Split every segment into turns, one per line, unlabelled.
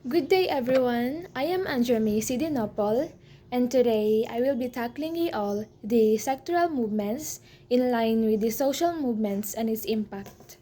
Good day everyone, I am Anjami Sidinopol and today I will be tackling all the sectoral movements in line with the social movements and its impact.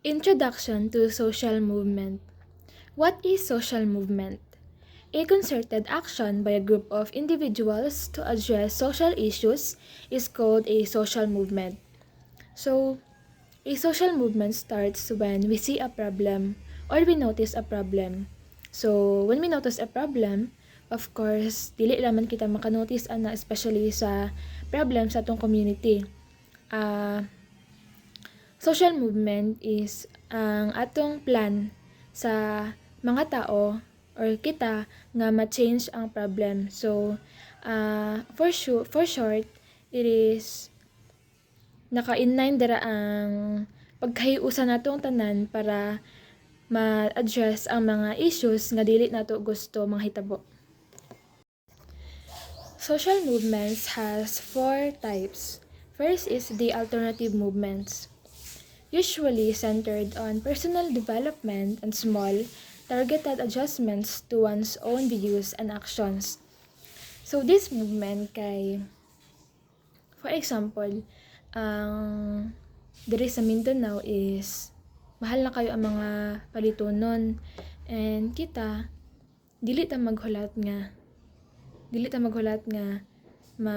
Introduction to social movement. What is social movement? A concerted action by a group of individuals to address social issues is called a social movement. So, a social movement starts when we see a problem or we notice a problem. So, when we notice a problem, of course, dili raman kita makanotice ana especially sa problem sa atong community. Social movement is ang atong plan sa mga tao or kita nga ma-change ang problem. So, for short, it is naka-inline dara ang pagkahiusan natong tanan para ma-address ang mga issues nga dili nato gusto manghitabo. Social movements has 4 types. First is the alternative movements, usually centered on personal development and small, targeted adjustments to one's own views and actions. So this movement kay, for example, ang diri sa Mindanao is mahal na kayo ang mga palitonon and kita dili ta maghulat nga ma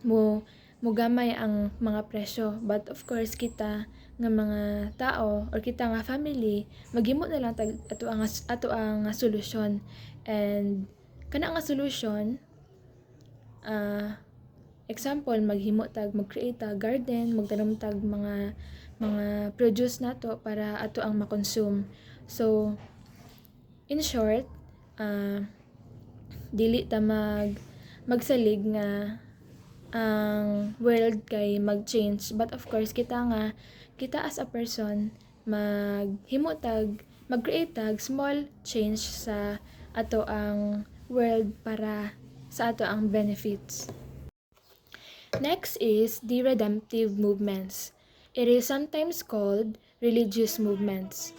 mo gamay ang mga presyo, but of course kita nga mga tao or kita nga family maghimo na lang tag ato ang solusyon. And kana nga solution, example, mag-create tag garden, magtanom tag mga produce nato para ato ang ma-consume. So, in short, dili ta magsalig nga ang world kay mag-change, but of course kita as a person mag-create tag small change sa ato ang world para sa ato ang benefits. Next is the redemptive movements. It is sometimes called religious movements.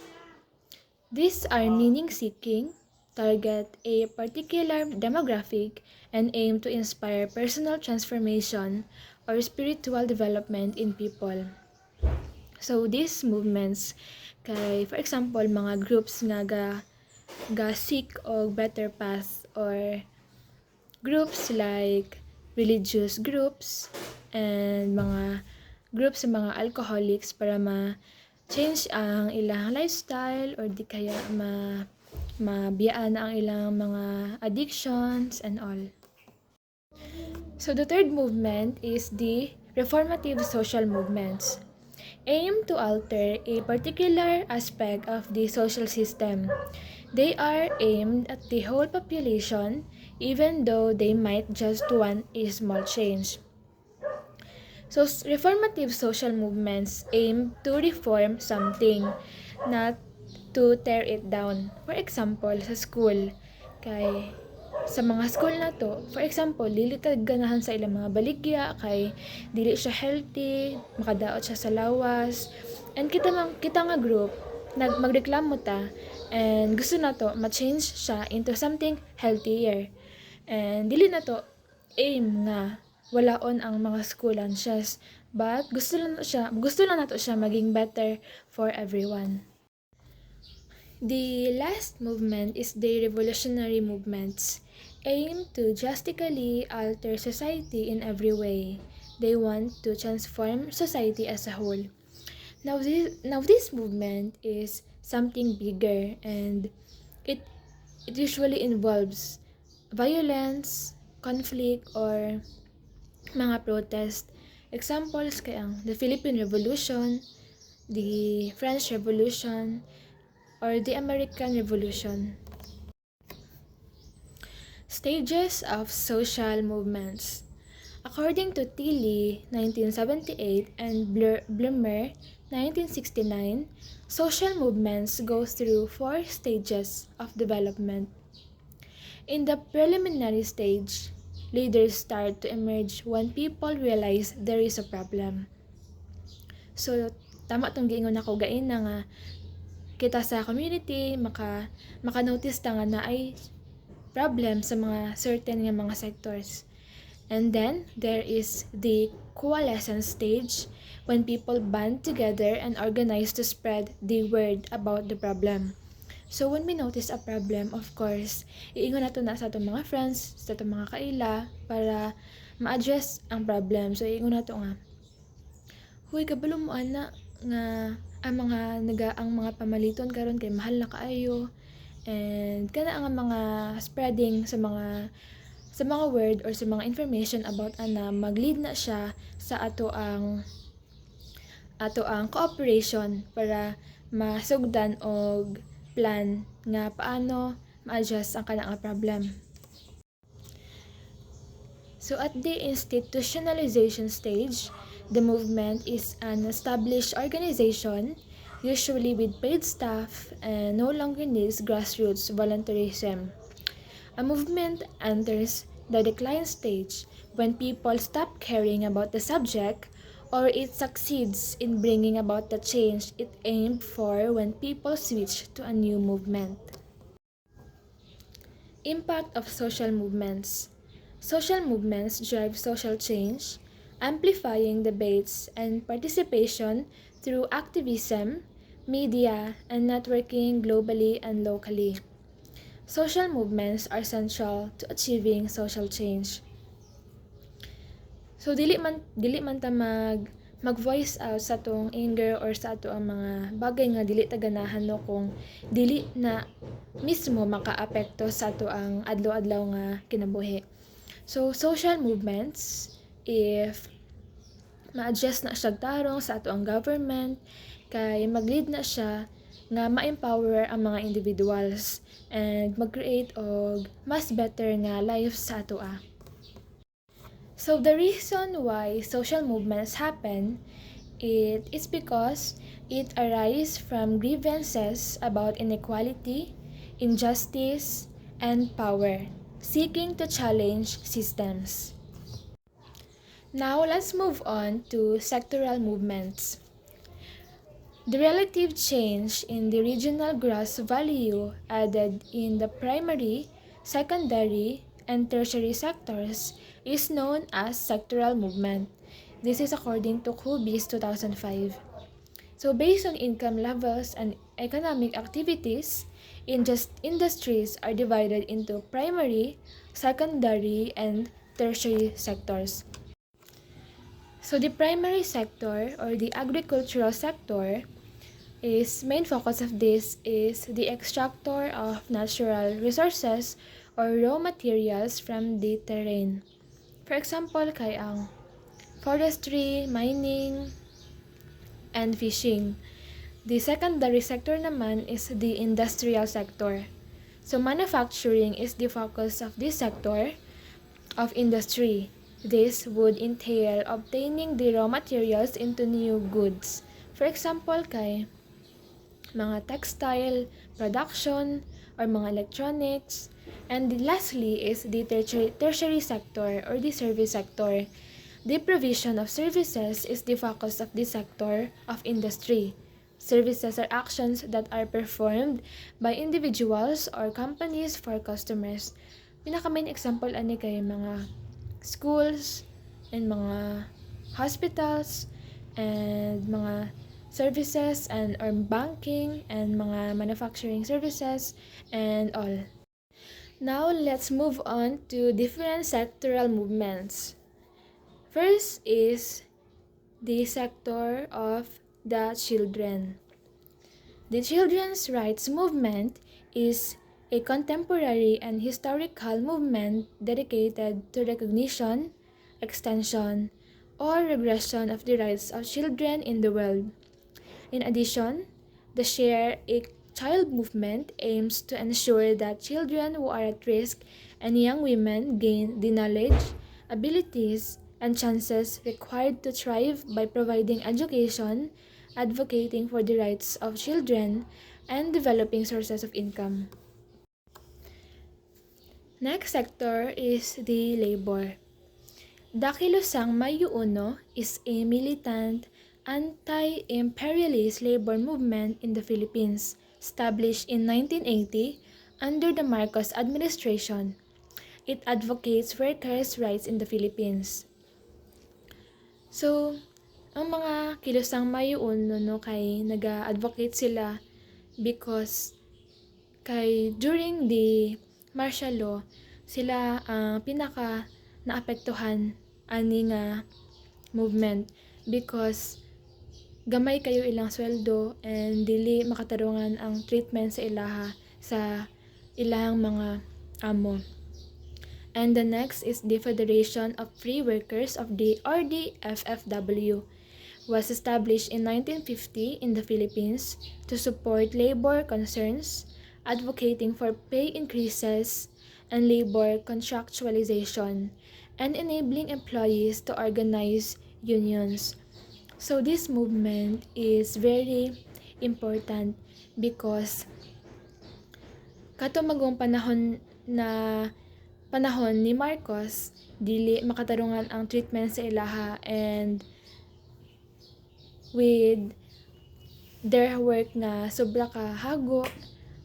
These are meaning-seeking, target a particular demographic, and aim to inspire personal transformation or spiritual development in people. So these movements kay, for example, mga groups nga ga seek og better path, or groups like religious groups and mga groups sa mga alcoholics para ma-change ang ilang lifestyle or di kaya mabiyaan ang ilang mga addictions and all. So the third movement is the reformative social movements. Aim to alter a particular aspect of the social system. They are aimed at the whole population, even though they might just want a small change. So, reformative social movements aim to reform something, not to tear it down. For example, sa school, kay sa mga school na to, for example, dili ta ganahan sa ilang mga baligya kay dili siya healthy, makadaot siya sa lawas. And kita nga group magreklamo ta and gusto na to ma-change siya into something healthier. And dili na to aim nga walaon ang mga school lunches, but gusto lang nato siya maging better for everyone. The last movement is the revolutionary movements, aim to drastically alter society in every way. They want to transform society as a whole. Now this movement is something bigger, and it usually involves violence, conflict, or mga protest. Examples kay ang the Philippine Revolution, the French Revolution, or the American Revolution. Stages of social movements. According to Tilly, 1978, and Bloomer, 1969, social movements go through 4 stages of development. In the preliminary stage, leaders start to emerge when people realize there is a problem. So, tama tong giingon ako gaina nga kita sa community, maka-notice ta nga na ay problem sa mga certain nga mga sectors. And then, there is the coalescence stage, when people band together and organize to spread the word about the problem. So, when we notice a problem, of course, iingon nato na sa atong mga friends, sa atong mga kaila, para ma-address ang problem. So, iingon nato nga, huy, kabalo mo ana, nga ang mga pamaliton karon kay mahal na kaayo, and kana ang mga spreading sa mga word or sa mga information about ana mag-lead na siya sa ato ang cooperation para masugdan og plan nga paano ma-address ang kanang problem. So at the institutionalization stage, the movement is an established organization, usually with paid staff, and no longer needs grassroots volunteerism. A movement enters the decline stage when people stop caring about the subject, or it succeeds in bringing about the change it aimed for when people switch to a new movement. Impact of social movements. Social movements drive social change, amplifying debates and participation through activism, media, and networking globally and locally. Social movements are central to achieving social change. So dili man ta mag-voice out sa atong anger or sa ato ang mga bagay nga dili ta ganahan no kung dili na mismo makaapekto sa ato ang adlaw-adlaw nga kinabuhi. So social movements, if ma-adjust na siya tarong sa ato ang government, kay mag-lead na siya nga ma-empower ang mga individuals and mag-create og mas better nga life sa ato . So the reason why social movements happen, it is because it arises from grievances about inequality, injustice, and power, seeking to challenge systems. Now let's move on to sectoral movements. The relative change in the regional gross value added in the primary, secondary, and tertiary sectors is known as sectoral movement. This is according to Kubis 2005. So based on income levels and economic activities, industries are divided into primary, secondary, and tertiary sectors. So the primary sector or the agricultural sector main focus of this is the extractor of natural resources or raw materials from the terrain. For example, kay ang forestry, mining, and fishing. The secondary sector naman is the industrial sector. So manufacturing is the focus of this sector of industry. This would entail obtaining the raw materials into new goods. For example, kay mga textile production or mga electronics. And lastly is the tertiary sector or the service sector. The provision of services is the focus of this sector of industry. Services are actions that are performed by individuals or companies for customers. Pinaka-main example ani kay mga schools and mga hospitals and mga services and or banking and mga manufacturing services and all. Now let's move on to different sectoral movements. First is the sector of the children. The children's rights movement is a contemporary and historical movement dedicated to recognition, extension, or regression of the rights of children in the world. In addition, the Share a Child movement aims to ensure that children who are at risk and young women gain the knowledge, abilities, and chances required to thrive by providing education, advocating for the rights of children, and developing sources of income. Next sector is the labor. Dakilusang Mayo Uno is a militant anti-imperialist labor movement in the Philippines. established in 1980 under the Marcos administration. It advocates workers' rights in the Philippines. So, ang mga kilusang mayuon no kay naga-advocate sila because kay during the martial law sila ang pinaka naapektuhan ani nga movement because gamay kayo ilang sweldo and dili makatarungan ang treatment sa ilaha sa ilang mga amo. And the next is the Federation of Free Workers of the FFW was established in 1950 in the Philippines to support labor concerns, advocating for pay increases and labor contractualization, and enabling employees to organize unions. So this movement is very important because katumagong panahon ni Marcos, dili makatarungan ang treatment sa ilaha and with their work nga sobra ka hago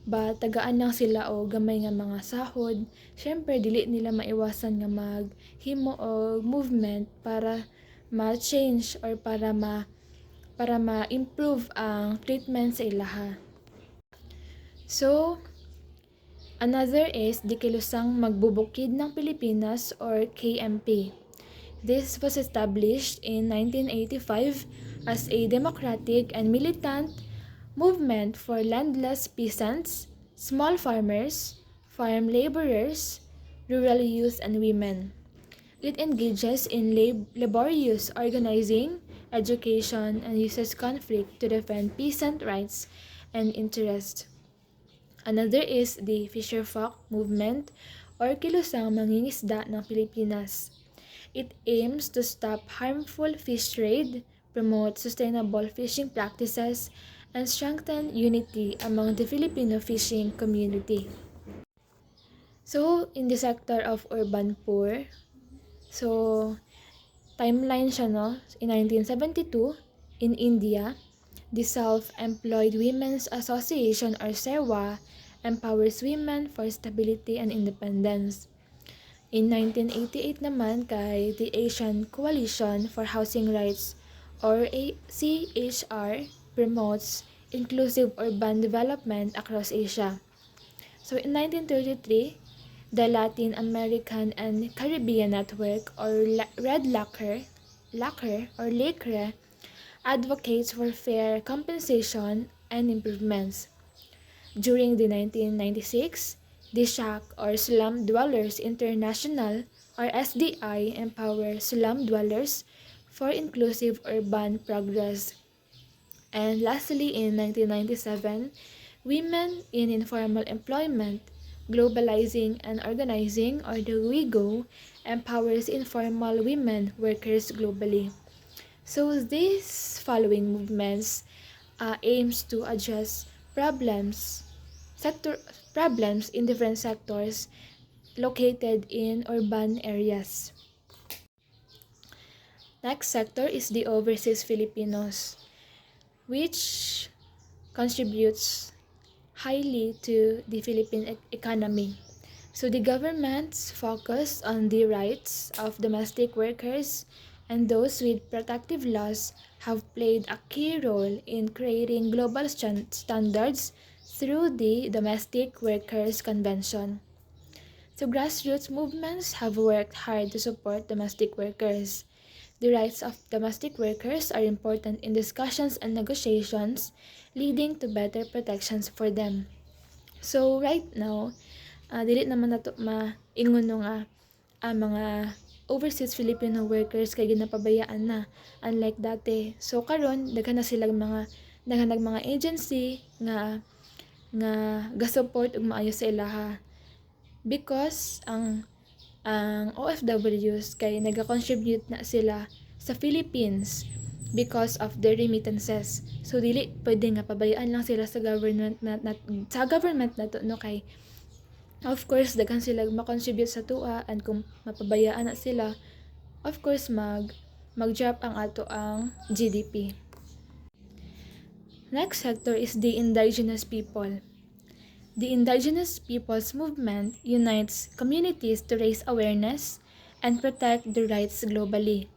ba tagaan lang sila o gamay nga mga sahod. Syempre dili nila maiwasan nga maghimo og movement para ma-change or para ma-improve ang treatment sa ilaha. So, another is di Kilusang Magbubukid ng Pilipinas or KMP. This was established in 1985 as a democratic and militant movement for landless peasants, small farmers, farm laborers, rural youth, and women. It engages in laborious organizing, education, and uses conflict to defend peasant rights and interests. Another is the Fisherfolk Movement or Kilusang Mangingisda ng Pilipinas. It aims to stop harmful fish trade, promote sustainable fishing practices, and strengthen unity among the Filipino fishing community. So, in the sector of urban poor, so timeline siya no, in 1972, in India, the Self-Employed Women's Association or SEWA empowers women for stability and independence. In 1988 naman kay the Asian Coalition for Housing Rights or CHR promotes inclusive urban development across Asia. So in 1933, the Latin American and Caribbean Network or Red Lacquer or LACRE advocates for fair compensation and improvements. During the 1996, the SHAC or Slum Dwellers International or SDI empowers slum dwellers for inclusive urban progress. And lastly, in 1997, Women in Informal Employment, Globalizing and Organizing or the WIGO empowers informal women workers globally. So these following movements aims to address problems in different sectors located in urban areas. Next sector is the overseas Filipinos, which contributes highly to the Philippine economy. So the government's focus on the rights of domestic workers and those with protective laws have played a key role in creating global standards through the Domestic Workers Convention. So grassroots movements have worked hard to support domestic workers. The rights of domestic workers are important in discussions and negotiations, leading to better protections for them. So right now, dili naman nato maingon no nga ang mga overseas Filipino workers kay ginapabayaan na unlike dati. So karon daghan na sila mga agency nga ga-support og maayo sa ilaha because ang OFWs kay naga-contribute na sila sa Philippines because of their remittances. So dili pwede nga pabayaan lang sila sa government nato no kay of course daghan sila ma-contribute sa tua and kung mapabayaan na sila of course mag-drop ang ato ang GDP. Next sector is the indigenous people. The indigenous peoples movement unites communities to raise awareness and protect their rights globally.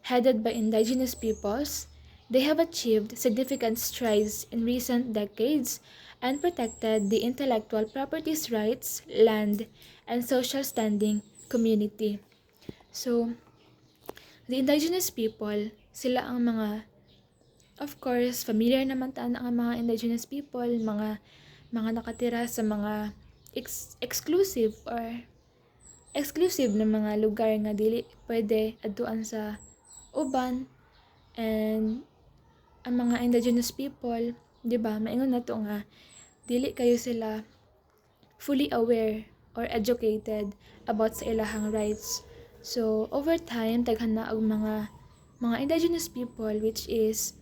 Headed by indigenous peoples, they have achieved significant strides in recent decades and protected the intellectual properties rights, land, and social standing community. So, the indigenous people, sila ang mga, of course, familiar naman taan ang mga indigenous people, mga nakatira sa mga exclusive na mga lugar nga dili pwede adtuan sa uban. And ang mga indigenous people, 'di ba? Maingon na to nga dili kayo sila fully aware or educated about sa ilahang rights. So, over time daghan na og mga indigenous people, which is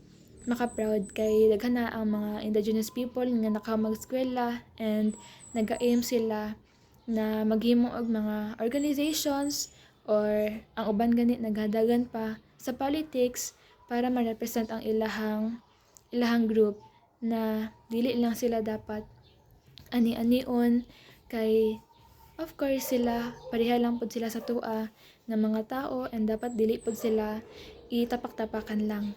maka-proud kay daghan na ang mga indigenous people nga nakamag-eskwela and nag-aim sila na maghimo og mga organizations or ang uban gani naghadagan pa sa politics para ma-represent ang ilahang group na dili lang sila dapat ani-anion kay of course sila pareha lang pud sila sa tua nga mga tao and dapat dili pud sila itapak-tapakan lang.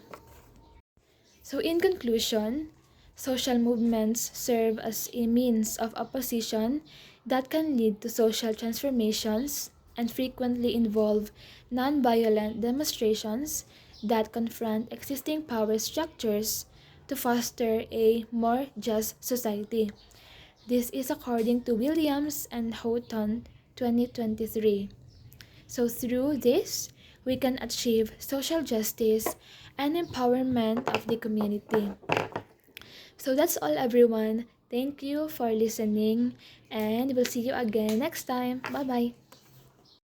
So in conclusion, social movements serve as a means of opposition that can lead to social transformations and frequently involve non-violent demonstrations that confront existing power structures to foster a more just society. This is according to Williams and Houghton 2023. So through this, we can achieve social justice and empowerment of the community. So that's all, everyone. Thank you for listening, and we'll see you again next time. Bye-bye.